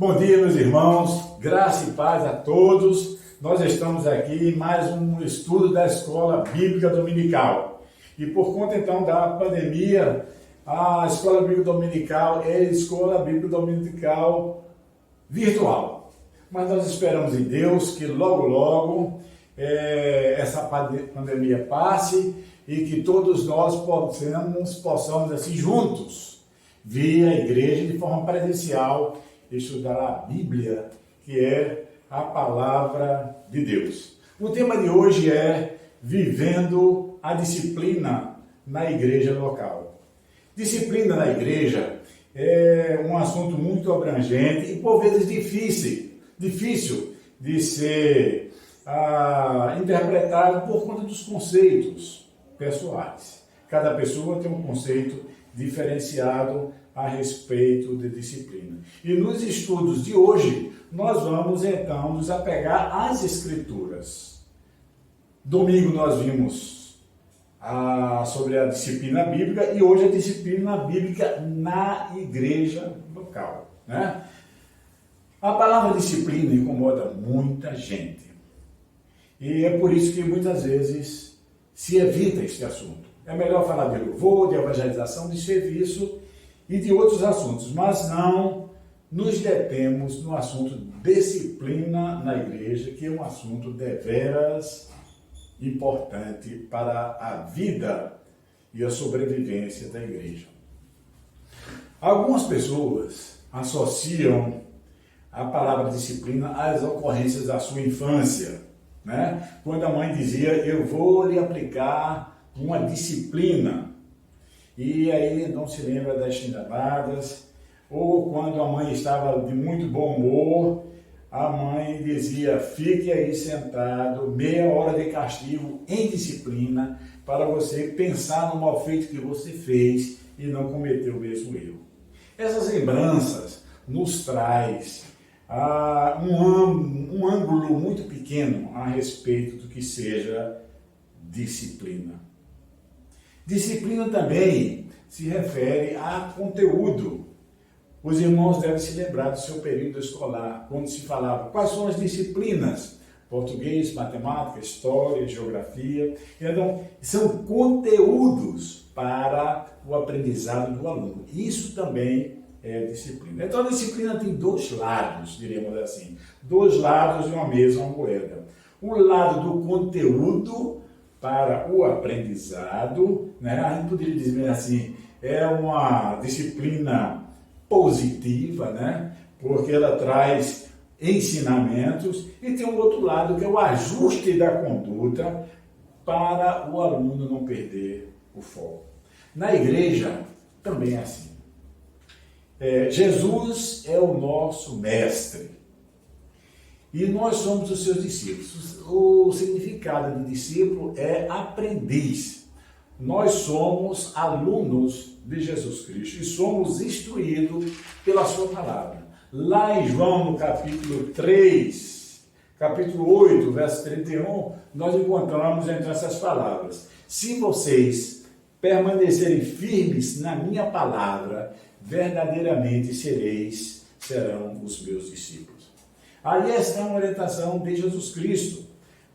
Bom dia, meus irmãos, graça e paz a todos. Nós estamos aqui em mais um estudo da Escola Bíblica Dominical. E por conta então da pandemia, a Escola Bíblica Dominical é a Escola Bíblica Dominical virtual. Mas nós esperamos em Deus que logo essa pandemia passe e que todos nós possamos assim juntos vir à igreja de forma presencial estudar a Bíblia, que é a Palavra de Deus. O tema de hoje é Vivendo a Disciplina na Igreja Local. Disciplina na igreja é um assunto muito abrangente e por vezes difícil de ser interpretado por conta dos conceitos pessoais. Cada pessoa tem um conceito diferenciado a respeito de disciplina. E nos estudos de hoje, nós vamos então nos apegar às Escrituras. Domingo nós vimos sobre a disciplina bíblica e hoje a disciplina bíblica na igreja local, né? A palavra disciplina incomoda muita gente. E é por isso que muitas vezes se evita este assunto. É melhor falar de louvor, de evangelização, de serviço e de outros assuntos, mas não nos detemos no assunto disciplina na igreja, que é um assunto deveras importante para a vida e a sobrevivência da igreja. Algumas pessoas associam a palavra disciplina às ocorrências da sua infância, né? Quando a mãe dizia, eu vou lhe aplicar uma disciplina, e aí não se lembra das chineladas, ou quando a mãe estava de muito bom humor, a mãe dizia, fique aí sentado, meia hora de castigo em disciplina, para você pensar no mal feito que você fez e não cometer o mesmo erro. Essas lembranças nos traz um ângulo muito pequeno a respeito do que seja disciplina. Disciplina também se refere a conteúdo. Os irmãos devem se lembrar do seu período escolar, quando se falava quais são as disciplinas: português, matemática, história, geografia. Então, são conteúdos para o aprendizado do aluno. Isso também é disciplina. Então, a disciplina tem dois lados, diríamos assim, dois lados de uma mesma moeda. O lado do conteúdo para o aprendizado, né? A gente poderia dizer assim, é uma disciplina positiva, né? Porque ela traz ensinamentos, e tem um outro lado que é o ajuste da conduta para o aluno não perder o foco. Na igreja também é assim. Jesus é o nosso mestre. E nós somos os seus discípulos. O significado de discípulo é aprendiz. Nós somos alunos de Jesus Cristo e somos instruídos pela sua palavra. Lá em João, no capítulo 3, capítulo 8, verso 31, nós encontramos entre essas palavras: se vocês permanecerem firmes na minha palavra, verdadeiramente serão os meus discípulos. Aí está uma orientação de Jesus Cristo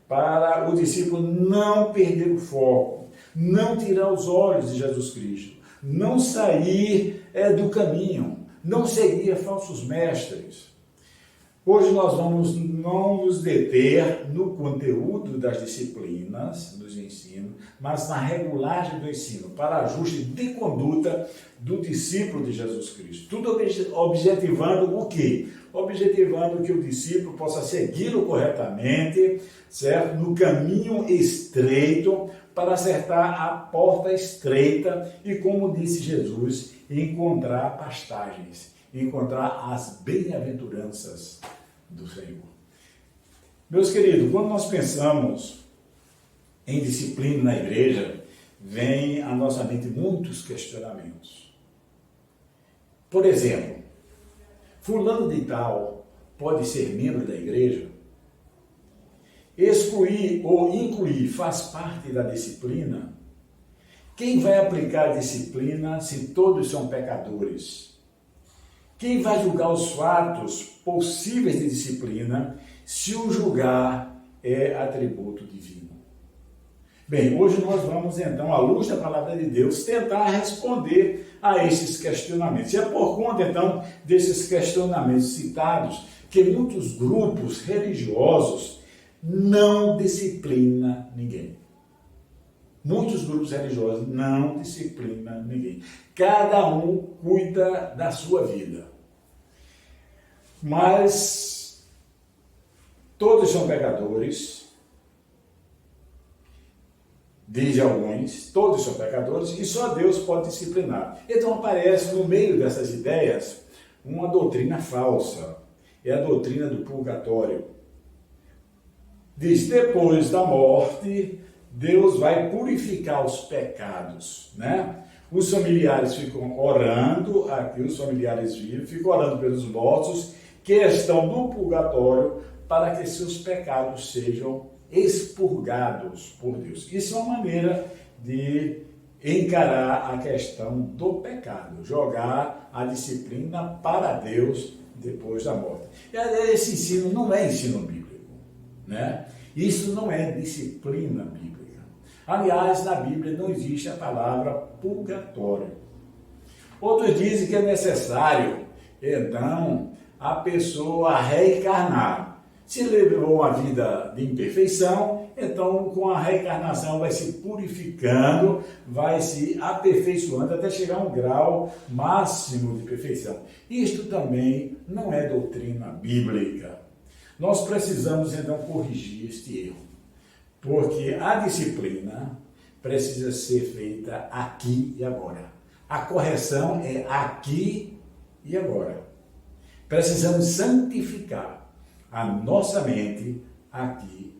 para o discípulo não perder o foco, não tirar os olhos de Jesus Cristo, não sair do caminho, não seguir falsos mestres. Hoje nós vamos não nos deter no conteúdo das disciplinas, dos ensinos, mas na regulagem do ensino, para ajuste de conduta do discípulo de Jesus Cristo. Tudo objetivando o quê? Objetivando que o discípulo possa segui-lo corretamente, certo? No caminho estreito, para acertar a porta estreita e, como disse Jesus, encontrar pastagens, encontrar as bem-aventuranças do Senhor. Meus queridos, quando nós pensamos em disciplina na igreja, vem à nossa mente muitos questionamentos. Por exemplo, fulano de tal pode ser membro da igreja? Excluir ou incluir faz parte da disciplina? Quem vai aplicar a disciplina se todos são pecadores? Quem vai julgar os fatos possíveis de disciplina se o julgar é atributo divino? Bem, hoje nós vamos então, à luz da palavra de Deus, tentar responder a esses questionamentos. E é por conta então desses questionamentos citados que muitos grupos religiosos não disciplinam ninguém. Muitos grupos religiosos não disciplinam ninguém. Cada um cuida da sua vida. Mas todos são pecadores, diz alguns, todos são pecadores e só Deus pode disciplinar. Então aparece no meio dessas ideias uma doutrina falsa, é a doutrina do purgatório. Diz, depois da morte, Deus vai purificar os pecados, né? Os familiares ficam orando, aqui os familiares vivos, ficam orando pelos mortos que estão no purgatório para que seus pecados sejam expurgados por Deus. Isso é uma maneira de encarar a questão do pecado, jogar a disciplina para Deus depois da morte. Esse ensino não é ensino bíblico, né? Isso não é disciplina bíblica. Aliás, na Bíblia não existe a palavra purgatório. Outros dizem que é necessário, então, a pessoa reencarnar. Se levou uma vida de imperfeição, então com a reencarnação vai se purificando, vai se aperfeiçoando até chegar a um grau máximo de perfeição. Isto também não é doutrina bíblica. Nós precisamos então corrigir este erro, porque a disciplina precisa ser feita aqui e agora. A correção é aqui e agora. Precisamos santificar a nossa mente aqui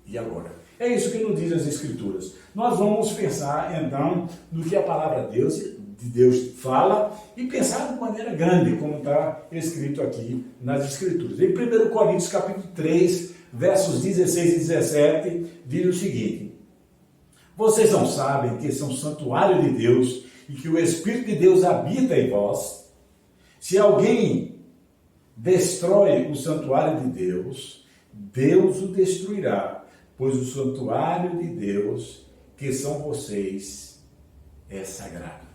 e agora. É isso que nos diz as Escrituras. Nós vamos pensar, então, no que a palavra de Deus fala e pensar de maneira grande, como está escrito aqui nas Escrituras. Em 1 Coríntios, capítulo 3, versos 16 e 17, diz o seguinte: vocês não sabem que são santuário de Deus e que o Espírito de Deus habita em vós? Se alguém destrói o santuário de Deus, Deus o destruirá, pois o santuário de Deus, que são vocês, é sagrado.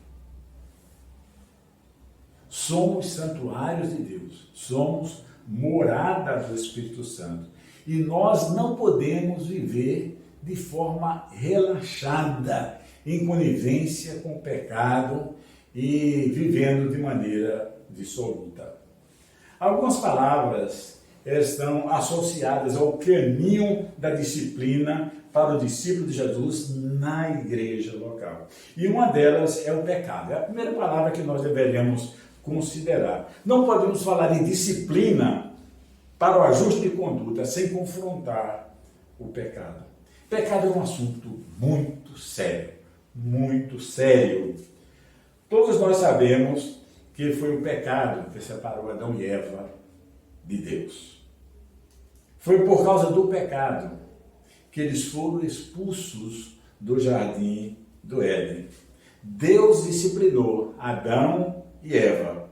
Somos santuários de Deus, somos morada do Espírito Santo. E nós não podemos viver de forma relaxada, em conivência com o pecado e vivendo de maneira dissoluta. Algumas palavras estão associadas ao caminho da disciplina para o discípulo de Jesus na igreja local. E uma delas é o pecado. É a primeira palavra que nós deveríamos considerar. Não podemos falar em disciplina para o ajuste de conduta sem confrontar o pecado. Pecado é um assunto muito sério, muito sério. Todos nós sabemos que foi o pecado que separou Adão e Eva de Deus. Foi por causa do pecado que eles foram expulsos do jardim do Éden. Deus disciplinou Adão e Eva.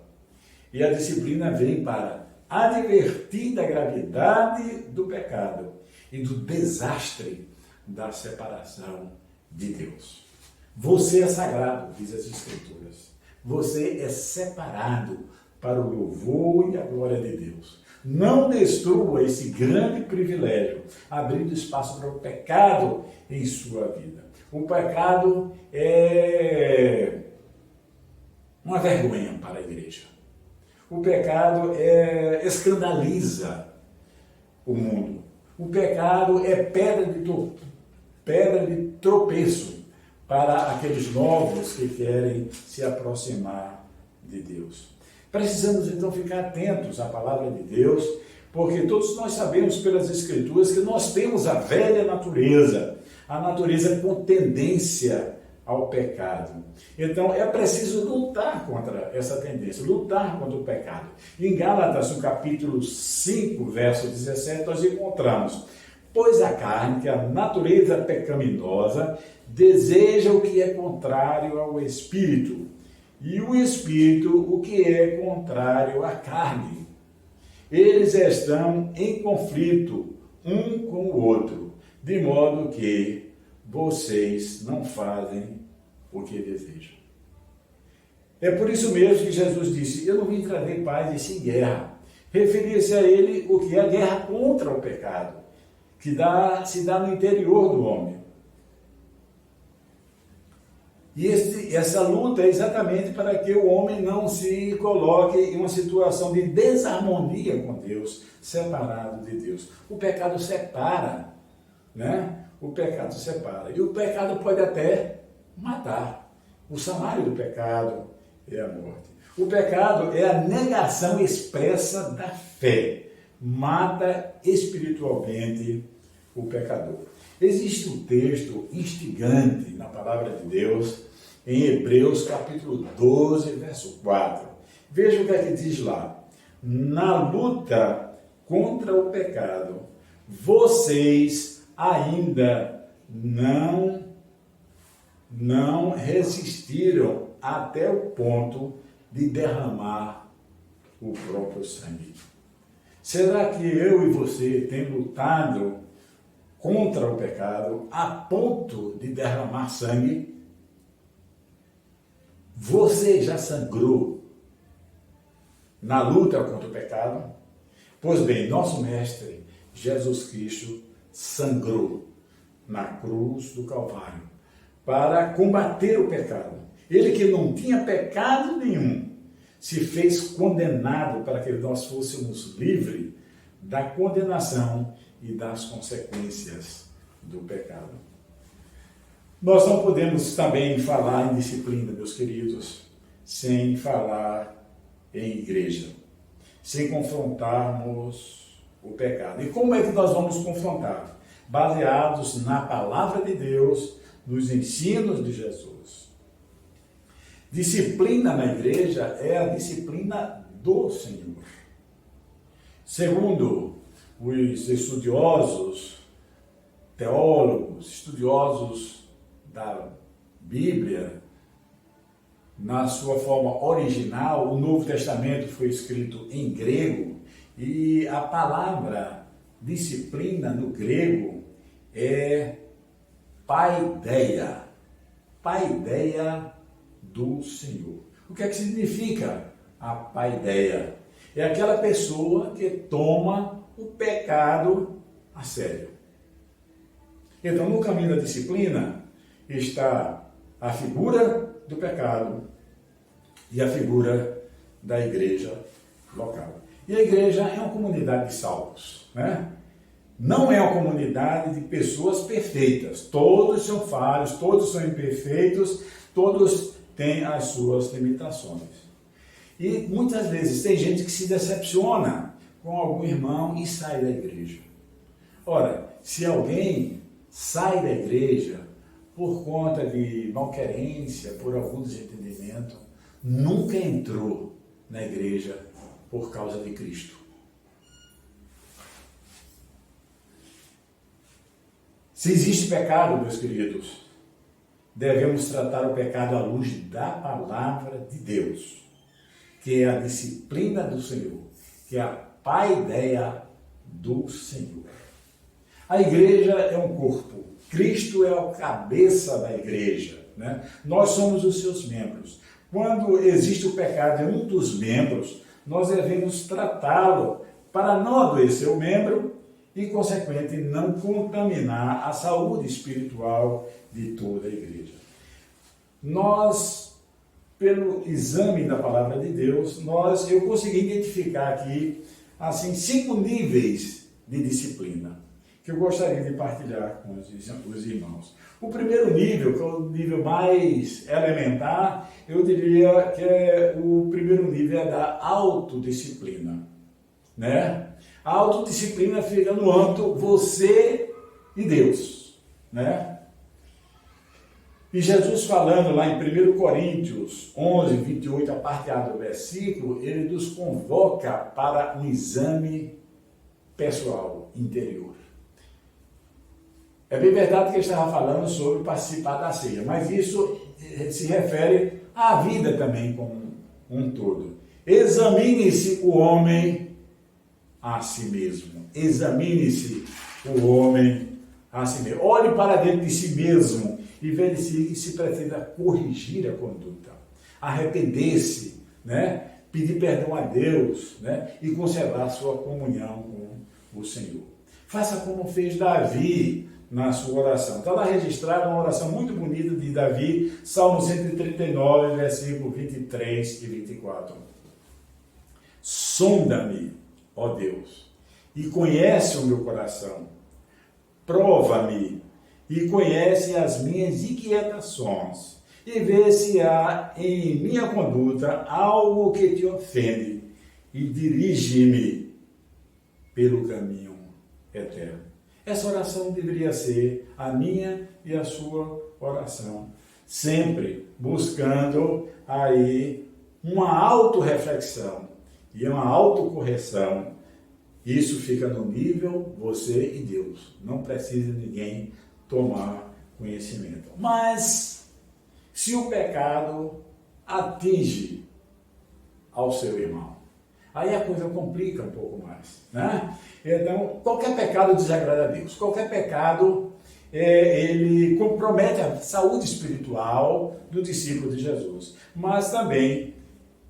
E a disciplina vem para advertir da gravidade do pecado e do desastre da separação de Deus. Você é sagrado, diz as Escrituras. Você é separado para o louvor e a glória de Deus. Não destrua esse grande privilégio, abrindo espaço para o pecado em sua vida. O pecado é uma vergonha para a igreja. O pecado escandaliza o mundo. O pecado é pedra de tropeço para aqueles novos que querem se aproximar de Deus. Precisamos então ficar atentos à palavra de Deus, porque todos nós sabemos pelas Escrituras que nós temos a velha natureza, a natureza com tendência ao pecado. Então, é preciso lutar contra essa tendência, lutar contra o pecado. Em Gálatas, no capítulo 5, verso 17, nós encontramos: pois a carne, que é a natureza pecaminosa, deseja o que é contrário ao Espírito, e o Espírito o que é contrário à carne. Eles estão em conflito um com o outro, de modo que vocês não fazem o que desejam. É por isso mesmo que Jesus disse: eu não vim trazer paz e sim guerra. Referia-se a ele o que é a guerra contra o pecado, que se dá no interior do homem. E essa luta é exatamente para que o homem não se coloque em uma situação de desarmonia com Deus, separado de Deus. O pecado separa, né? O pecado separa. E o pecado pode até matar. O salário do pecado é a morte. O pecado é a negação expressa da fé. Mata espiritualmente o pecador. Existe um texto instigante na palavra de Deus, em Hebreus capítulo 12, verso 4. Veja o que é que diz lá. Na luta contra o pecado, vocês ainda não resistiram até o ponto de derramar o próprio sangue. Será que eu e você tem lutado contra o pecado a ponto de derramar sangue? Você já sangrou na luta contra o pecado? Pois bem, nosso Mestre Jesus Cristo sangrou na cruz do Calvário para combater o pecado. Ele que não tinha pecado nenhum, se fez condenado para que nós fôssemos livres da condenação e das consequências do pecado. Nós não podemos também falar em disciplina, meus queridos, sem falar em igreja, sem confrontarmos o pecado. E como é que nós vamos confrontar? Baseados na palavra de Deus, nos ensinos de Jesus. Disciplina na igreja é a disciplina do Senhor. Segundo os estudiosos, teólogos, estudiosos da Bíblia, na sua forma original, o Novo Testamento foi escrito em grego e a palavra disciplina no grego é paideia, paideia do Senhor. O que é que significa a paideia? É aquela pessoa que toma o pecado a sério. Então, no caminho da disciplina está a figura do pecado e a figura da igreja local. E a igreja é uma comunidade de salvos, né? Não é uma comunidade de pessoas perfeitas. Todos são falhos, todos são imperfeitos, todos têm as suas limitações. E muitas vezes tem gente que se decepciona com algum irmão e sai da igreja. Ora, se alguém sai da igreja por conta de malquerência, por algum desentendimento, nunca entrou na igreja por causa de Cristo. Se existe pecado, meus queridos, devemos tratar o pecado à luz da palavra de Deus, que é a disciplina do Senhor, que é a paideia do Senhor. A igreja é um corpo. Cristo é a cabeça da igreja, né? Nós somos os seus membros. Quando existe o pecado em um dos membros, nós devemos tratá-lo para não adoecer o membro e, consequentemente, não contaminar a saúde espiritual de toda a igreja. Nós, pelo exame da palavra de Deus, eu consegui identificar aqui, assim, 5 níveis de disciplina que eu gostaria de partilhar com os irmãos. O primeiro nível, que é o nível mais elementar, eu diria que o primeiro nível é da autodisciplina, né? A autodisciplina fica no âmbito você e Deus, né? E Jesus falando lá em 1 Coríntios 11, 28, a parte A do versículo, ele nos convoca para um exame pessoal, interior. É bem verdade que ele estava falando sobre participar da ceia, mas isso se refere à vida também como um todo. Examine-se o homem a si mesmo. Examine-se o homem a si mesmo. Olhe para dentro de si mesmo e verifique se pretenda corrigir a conduta, arrepender-se, né? Pedir perdão a Deus, né? E conservar sua comunhão com o Senhor. Faça como fez Davi na sua oração. Está lá registrada uma oração muito bonita de Davi, Salmo 139, versículo 23 e 24. Sonda-me, ó Deus, e conhece o meu coração. Prova-me e conhece as minhas inquietações, e vê se há em minha conduta algo que te ofende, e dirige-me pelo caminho eterno. Essa oração deveria ser a minha e a sua oração, sempre buscando aí uma autorreflexão e uma autocorreção. Isso fica no nível você e Deus. Não precisa ninguém tomar conhecimento. Mas, se o pecado atinge ao seu irmão, aí a coisa complica um pouco mais, né? Então, qualquer pecado desagrada a Deus. Qualquer pecado, ele compromete a saúde espiritual do discípulo de Jesus. Mas também,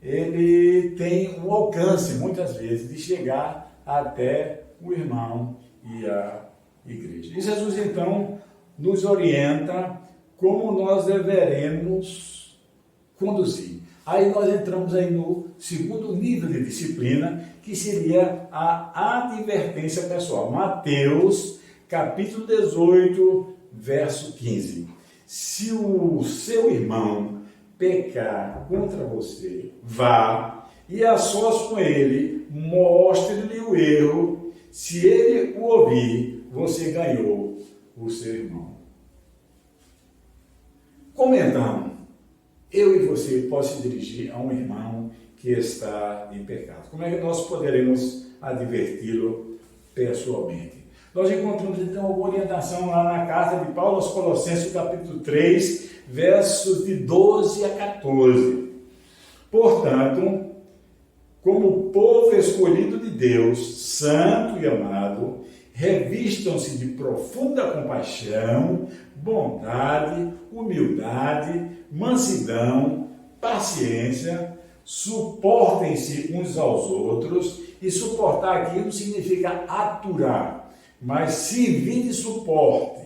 ele tem um alcance, muitas vezes, de chegar até o irmão e a igreja. E Jesus, então, nos orienta como nós deveremos conduzir. Aí nós entramos aí no segundo nível de disciplina, que seria a advertência pessoal. Mateus, capítulo 18, verso 15. Se o seu irmão pecar contra você, vá e a sós com ele, mostre-lhe o erro. Se ele o ouvir, você ganhou o seu irmão. Como então eu e você podemos se dirigir a um irmão que está em pecado? Como é que nós poderemos adverti-lo pessoalmente? Nós encontramos então alguma orientação lá na carta de Paulo aos Colossenses, capítulo 3, versos de 12 a 14. Portanto, como povo escolhido de Deus, santo e amado, revistam-se de profunda compaixão, bondade, humildade, mansidão, paciência, suportem-se uns aos outros, e suportar aqui não significa aturar, mas servir de suporte.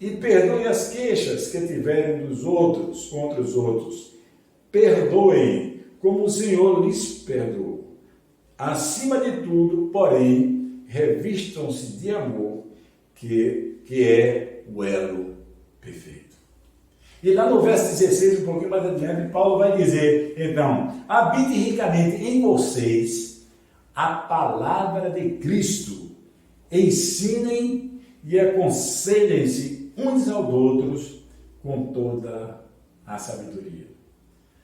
E perdoe as queixas que tiverem dos outros, contra os outros. Perdoem como o Senhor lhes perdoou. Acima de tudo, porém, revistam-se de amor, que é o elo perfeito. E lá no verso 16, um pouquinho mais adiante, Paulo vai dizer, então, habite ricamente em vocês a palavra de Cristo, ensinem e aconselhem-se uns aos outros com toda a sabedoria.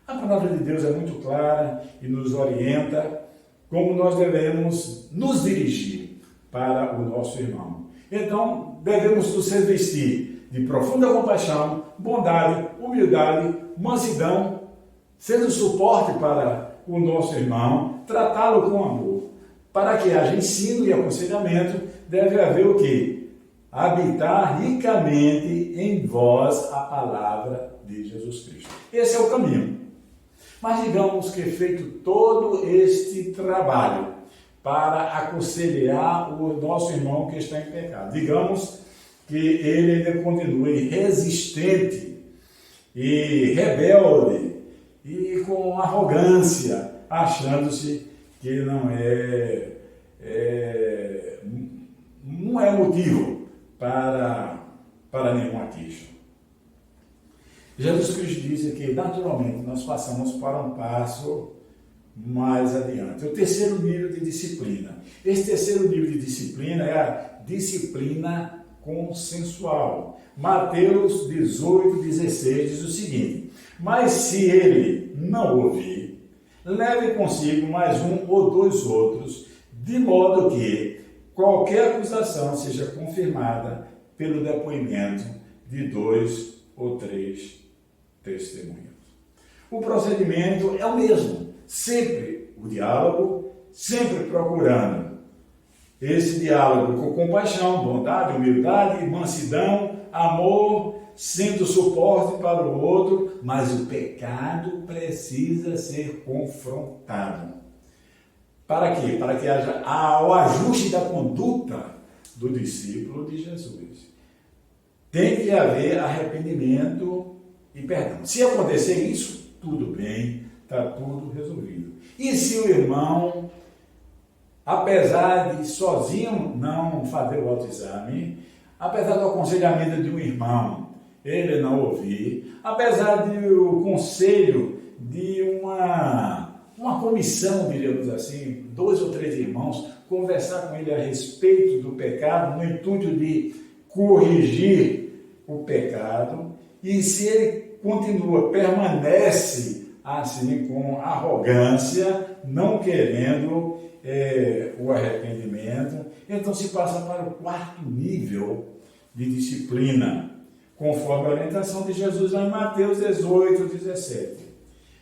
A palavra de Deus é muito clara e nos orienta como nós devemos nos dirigir para o nosso irmão. Então, devemos nos revestir de profunda compaixão, bondade, humildade, mansidão, sendo suporte para o nosso irmão, tratá-lo com amor. Para que haja ensino e aconselhamento, deve haver o quê? Habitar ricamente em vós a palavra de Jesus Cristo. Esse é o caminho. Mas digamos que feito todo este trabalho para aconselhar o nosso irmão que está em pecado, digamos que ele ainda continue resistente e rebelde e com arrogância, achando-se que não é motivo para nenhuma queixa. Jesus Cristo disse que, naturalmente, nós passamos para um passo mais adiante. O terceiro nível de disciplina. Esse terceiro nível de disciplina é a disciplina consensual. Mateus 18:16 diz o seguinte: mas se ele não ouvir, leve consigo mais um ou dois outros, de modo que qualquer acusação seja confirmada pelo depoimento de 2 ou 3 testemunhas. O procedimento é o mesmo, sempre o diálogo, sempre procurando esse diálogo com compaixão, bondade, humildade, mansidão, amor, sendo suporte para o outro, mas o pecado precisa ser confrontado. Para quê? Para que haja o ajuste da conduta do discípulo de Jesus. Tem que haver arrependimento e perdão. Se acontecer isso, tudo bem, está tudo resolvido. E se o irmão, apesar de sozinho não fazer o autoexame, apesar do aconselhamento de um irmão, ele não ouvir, apesar do conselho de uma comissão, diríamos assim, 2 ou 3 irmãos, conversar com ele a respeito do pecado, no intuito de corrigir o pecado, e se ele continua, permanece assim com arrogância, não querendo o arrependimento, então se passa para o 4º nível de disciplina, conforme a orientação de Jesus lá em Mateus 18:17.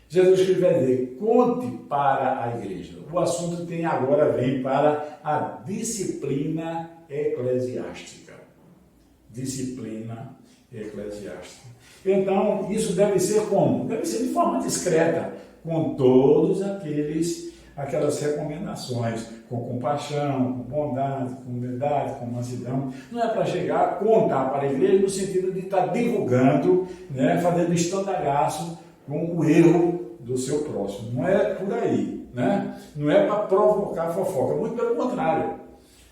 Jesus que vai dizer: conte para a igreja. O assunto vem para a disciplina eclesiástica. Disciplina eclesiástica. Então, isso deve ser como? Deve ser de forma discreta, com todos aquelas recomendações, com compaixão, com bondade, com humildade, com mansidão. Não é para chegar, contar para a igreja no sentido de estar divulgando, né, fazendo estandalhaço com o erro do seu próximo. Não é por aí, né? Não é para provocar fofoca, muito pelo contrário.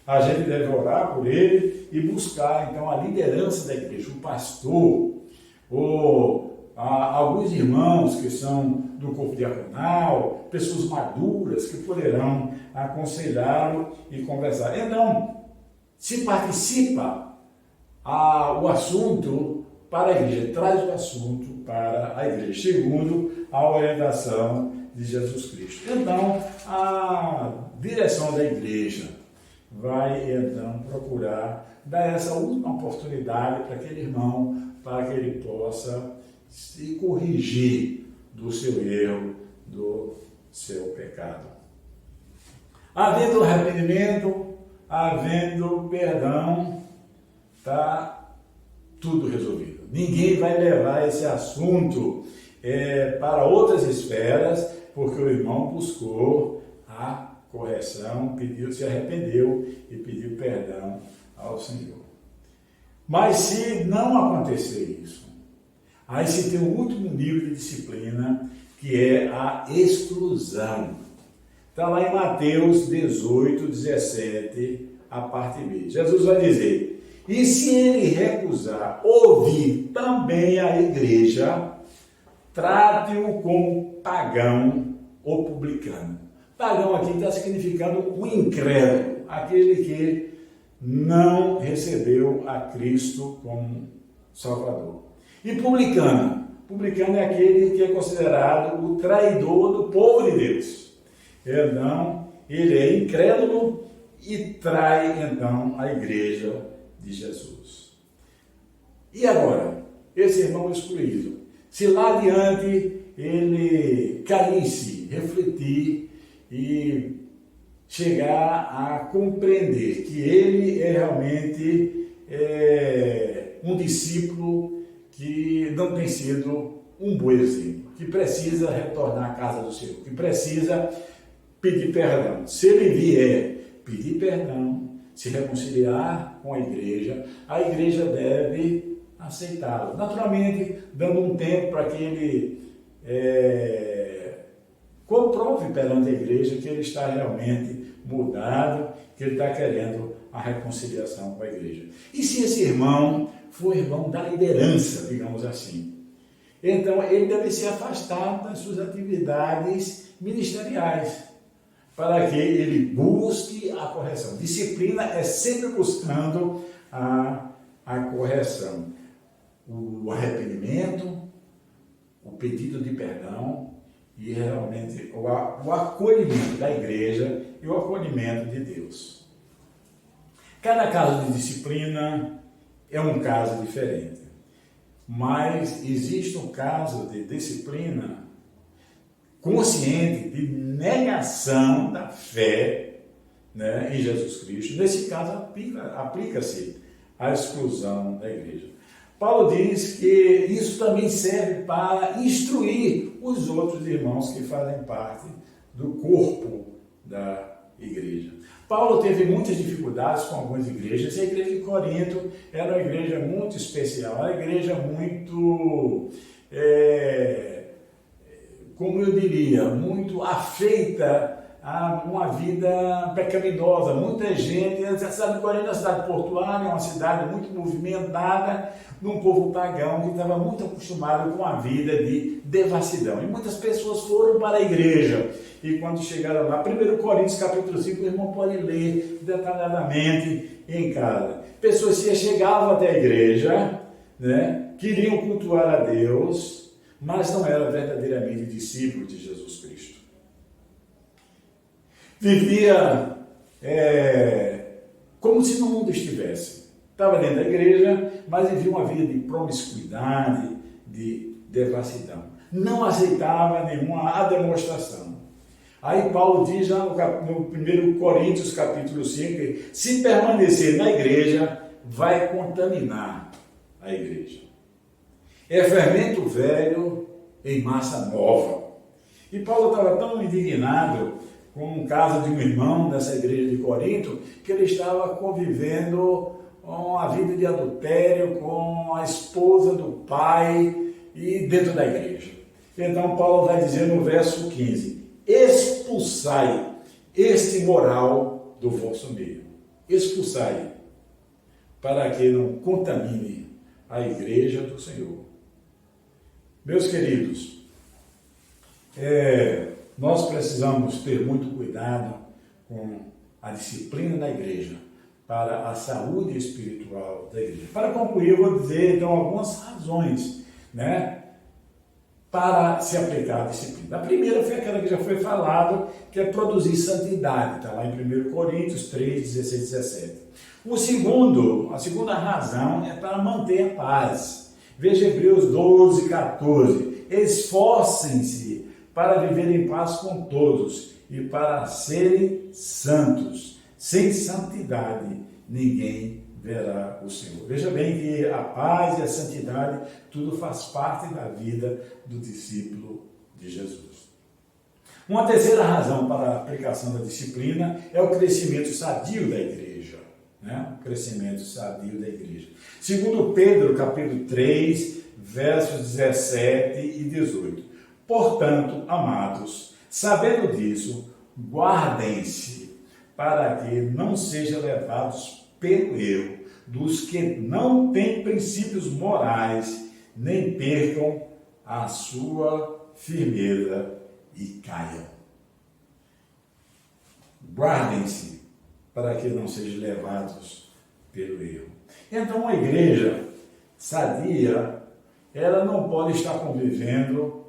A gente deve orar por ele e buscar, então, a liderança da igreja, o pastor, ou alguns irmãos que são do corpo diaconal, pessoas maduras que poderão aconselhá-lo e conversar. Então, se participa o assunto para a igreja, traz o assunto para a igreja, segundo a orientação de Jesus Cristo. Então, a direção da igreja vai, então, procurar dar essa última oportunidade para aquele irmão, para que ele possa se corrigir do seu erro, do seu pecado. Havendo arrependimento, havendo perdão, está tudo resolvido. Ninguém vai levar esse assunto para outras esferas, porque o irmão buscou a correção, se arrependeu e pediu perdão ao Senhor. Mas se não acontecer isso, aí se tem o último nível de disciplina, que é a exclusão. Está lá em Mateus 18:17, a parte B. Jesus vai dizer: e se ele recusar ouvir também a igreja, trate-o como pagão ou publicano. Pagão aqui está significando um incrédulo, aquele que não recebeu a Cristo como Salvador. E publicano é aquele que é considerado o traidor do povo de Deus. Então, ele é incrédulo e trai, então, a igreja de Jesus. E agora, esse irmão excluído, se lá adiante ele caísse, refletir e chegar a compreender que ele é realmente um discípulo que não tem sido um bom exemplo, que precisa retornar à casa do Senhor, que precisa pedir perdão. Se ele vier pedir perdão, se reconciliar com a igreja deve aceitá-lo. Naturalmente, dando um tempo para que ele comprove perante a igreja que ele está realmente mudado, que ele está querendo a reconciliação com a igreja. E se esse irmão for irmão da liderança, digamos assim, então ele deve ser afastado das suas atividades ministeriais, para que ele busque a correção. Disciplina é sempre buscando a a correção, o arrependimento, o pedido de perdão e realmente o acolhimento da igreja e o acolhimento de Deus. Cada caso de disciplina é um caso diferente, mas existe um caso de disciplina consciente de negação da fé, né, em Jesus Cristo. Nesse caso, aplica-se a exclusão da igreja. Paulo diz que isso também serve para instruir os outros irmãos que fazem parte do corpo da igreja. Paulo teve muitas dificuldades com algumas igrejas. A igreja de Corinto era uma igreja muito especial, uma igreja muito, como eu diria, muito afeita a uma vida pecaminosa. Muita gente, você sabe, Corinto é uma cidade portuária, uma cidade muito movimentada, num povo pagão que estava muito acostumado com a vida de devassidão. E muitas pessoas foram para a igreja. E quando chegaram lá, 1 Coríntios capítulo 5, o irmão pode ler detalhadamente em casa. Pessoas que chegavam até a igreja, né, queriam cultuar a Deus, mas não eram verdadeiramente discípulos de Jesus Cristo. Vivia como se no mundo estivesse. Estava dentro da igreja, mas vivia uma vida de promiscuidade, de devassidão. Não aceitava nenhuma demonstração. Aí Paulo diz já no 1 Coríntios capítulo 5, se permanecer na igreja, vai contaminar a igreja. É fermento velho em massa nova. E Paulo estava tão indignado com o caso de um irmão dessa igreja de Corinto, que ele estava convivendo uma vida de adultério com a esposa do pai e dentro da igreja. Então Paulo vai dizer no verso 15, expulsai este moral do vosso meio. Expulsai, para que não contamine a igreja do Senhor. Meus queridos, nós precisamos ter muito cuidado com a disciplina da igreja para a saúde espiritual da igreja. Para concluir, eu vou dizer então algumas razões, né, para se aplicar a disciplina. A primeira foi aquela que já foi falado, que é produzir santidade, está lá em 1 Coríntios 3, 16, 17. A segunda razão é para manter a paz. Veja Hebreus 12, 14. Esforcem-se para viver em paz com todos e para serem santos. Sem santidade, ninguém verá o Senhor. Veja bem que a paz e a santidade, tudo faz parte da vida do discípulo de Jesus. Uma terceira razão para a aplicação da disciplina é o crescimento sadio da igreja. O crescimento sadio da igreja. Segundo Pedro, capítulo 3, versos 17 e 18. Portanto, amados, sabendo disso, guardem-se para que não sejam levados pelo erro dos que não têm princípios morais, nem percam a sua firmeza e caiam. Guardem-se para que não sejam levados pelo erro. Então, uma igreja sadia, ela não pode estar convivendo,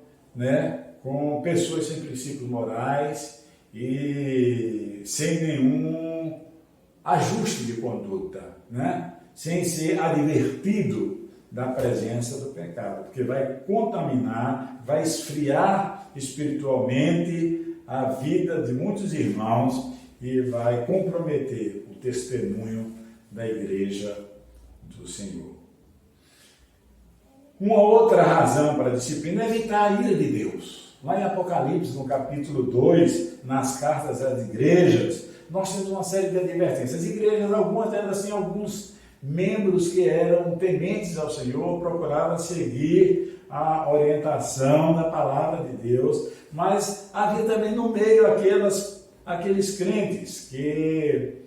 com pessoas sem princípios morais e sem nenhum ajuste de conduta, sem ser advertido da presença do pecado, porque vai contaminar, vai esfriar espiritualmente a vida de muitos irmãos e vai comprometer o testemunho da igreja do Senhor. Uma outra razão para a disciplina é evitar a ira de Deus. Lá em Apocalipse, no capítulo 2, nas cartas às igrejas, nós temos uma série de advertências. As igrejas, algumas delas têm alguns membros que eram tementes ao Senhor, procuravam seguir a orientação da palavra de Deus, mas havia também no meio aqueles crentes que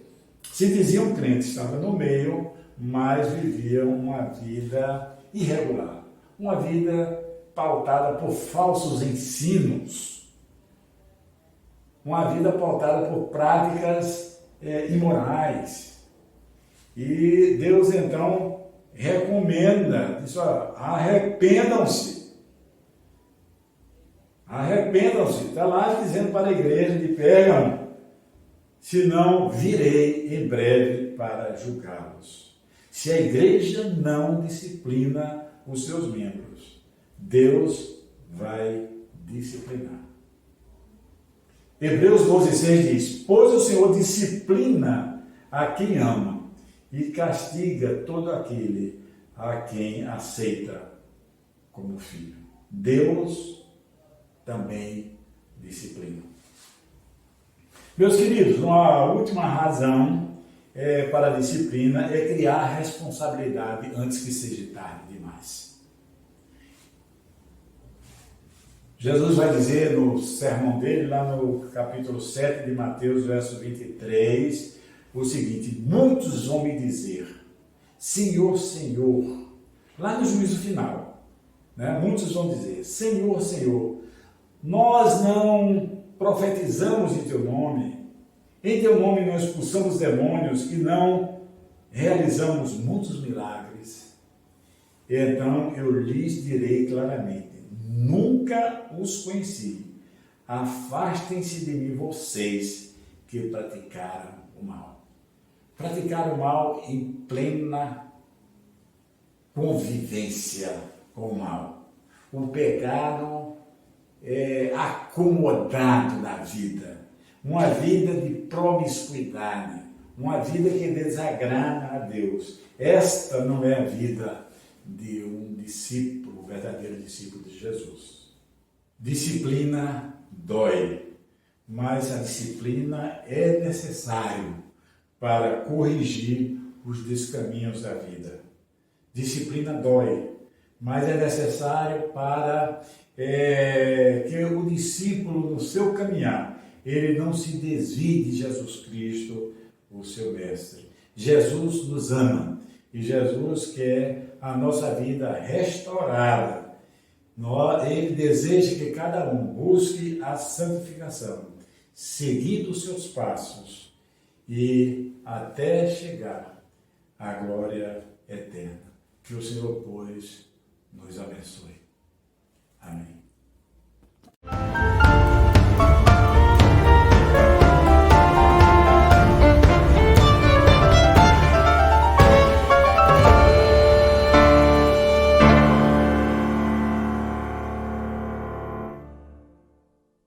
se diziam crentes, estavam no meio, mas viviam uma vida irregular, uma vida pautada por falsos ensinos, uma vida pautada por práticas imorais. E Deus então recomenda, diz, ó, arrependam-se. Arrependam-se. Está lá dizendo para a igreja de Pérgamo, senão virei em breve para julgá-los. Se a igreja não disciplina os seus membros, Deus vai disciplinar. Hebreus 12,6 diz: pois o Senhor disciplina a quem ama e castiga todo aquele a quem aceita como filho. Deus também disciplina. Meus queridos, uma última razão para a disciplina é criar responsabilidade antes que seja tarde demais. Jesus vai dizer no sermão dele, lá no capítulo 7 de Mateus, verso 23, o seguinte: muitos vão me dizer, Senhor, Senhor, lá no juízo final, né? Muitos vão dizer, Senhor, Senhor, nós não profetizamos em teu nome, em teu nome nós expulsamos demônios e não realizamos muitos milagres. Então eu lhes direi claramente, nunca os conheci. Afastem-se de mim vocês que praticaram o mal. Praticaram o mal em plena convivência com o mal. O pecado acomodado na vida. Uma vida de promiscuidade. Uma vida que desagrada a Deus. Esta não é a vida de um discípulo, verdadeiro discípulo de Jesus. Disciplina dói, mas a disciplina é necessário para corrigir os descaminhos da vida. Disciplina dói, mas é necessário para que o discípulo, no seu caminhar, ele não se desvie de Jesus Cristo, o seu mestre. Jesus nos ama e Jesus quer a nossa vida restaurada. Ele deseja que cada um busque a santificação, seguindo os seus passos e até chegar à glória eterna. Que o Senhor, pois, nos abençoe. Amém.